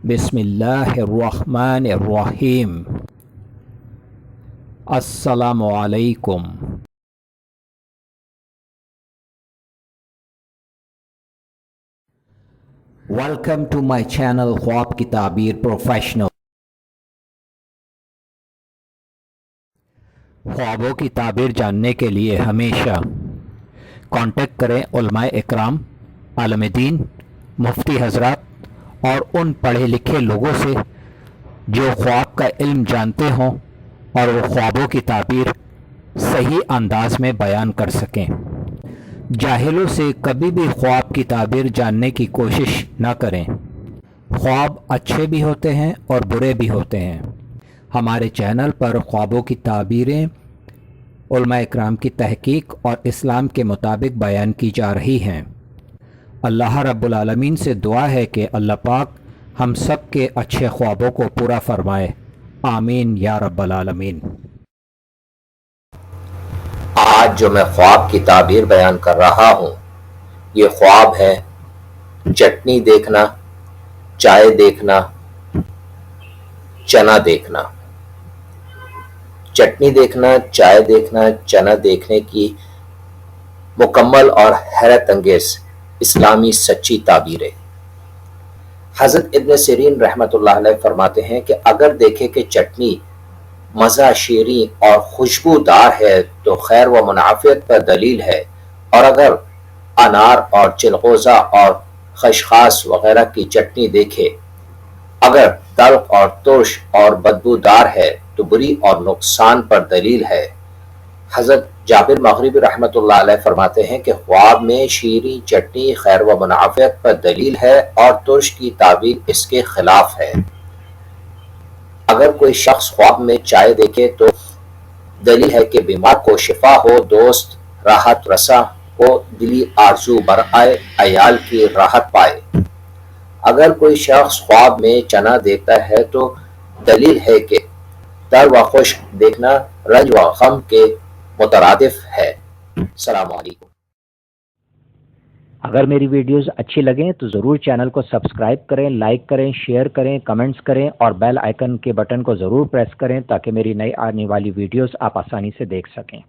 बिस्मिल्लाहिर्रहमानिर्रहीम। अस्सलामु अलैकुम। वेलकम टू माय चैनल ख्वाब की ताबीर प्रोफेशनल। ख्वाबों की ताबीर जानने के लिए हमेशा कांटेक्ट करें उलमाए इकराम, आलम दीन, मुफ्ती हजरात और उन पढ़े लिखे लोगों से जो ख्वाब का इल्म जानते हों और वो ख्वाबों की ताबीर सही अंदाज में बयान कर सकें। जाहिलों से कभी भी ख्वाब की ताबीर जानने की कोशिश न करें। ख्वाब अच्छे भी होते हैं और बुरे भी होते हैं। हमारे चैनल पर ख्वाबों की ताबीरें उलमा इकराम की तहकीक और इस्लाम के मुताबिक बयान की जा रही हैं। अल्लाह रब्बुल आलमीन से दुआ है कि अल्लाह पाक हम सब के अच्छे ख्वाबों को पूरा फरमाए। आमीन या रब्बल आलमीन। आज जो मैं ख्वाब की ताबीर बयान कर रहा हूँ, ये ख्वाब है चटनी देखना, चाय देखना, चना देखना। चटनी देखना, चाय देखना, चना देखने की मुकम्मल और हैरत अंगेज इस्लामी सच्ची ताबीर है। हज़रत इब्न सिरीन रहमतुल्लाह अलैह फरमाते हैं कि अगर देखे कि चटनी मज़ा शीरी और खुशबूदार है तो खैर व मुनाफियत पर दलील है, और अगर अनार और चिलगोज़ा और खशखास वगैरह की चटनी देखे, अगर तल्ख और तुर्श और बदबूदार है तो बुरी और नुकसान पर दलील है। हज़रत जाबिर मग़रिबी रहमतुल्लाह अलैह फरमाते हैं कि ख्वाब में शीरी चटनी खैर व मुनाफियत पर दलील है और तुर्श की ताबीर इसके खिलाफ है। अगर कोई शख्स ख्वाब में चाय देखे तो दलील है कि बीमार को शिफा हो, दोस्त राहत रसा को दिली आरजू बरआए अयाल की राहत पाए। अगर कोई शख्स ख्वाब में चना देखता है तो दलील है कि तर व खुश्क देखना रंज व गम के मुतरादिफ है। अस्सलामु अलैकुम। अगर मेरी वीडियोस अच्छी लगें तो ज़रूर चैनल को सब्सक्राइब करें, लाइक करें, शेयर करें, कमेंट्स करें और बेल आइकन के बटन को ज़रूर प्रेस करें ताकि मेरी नई आने वाली वीडियोस आप आसानी से देख सकें।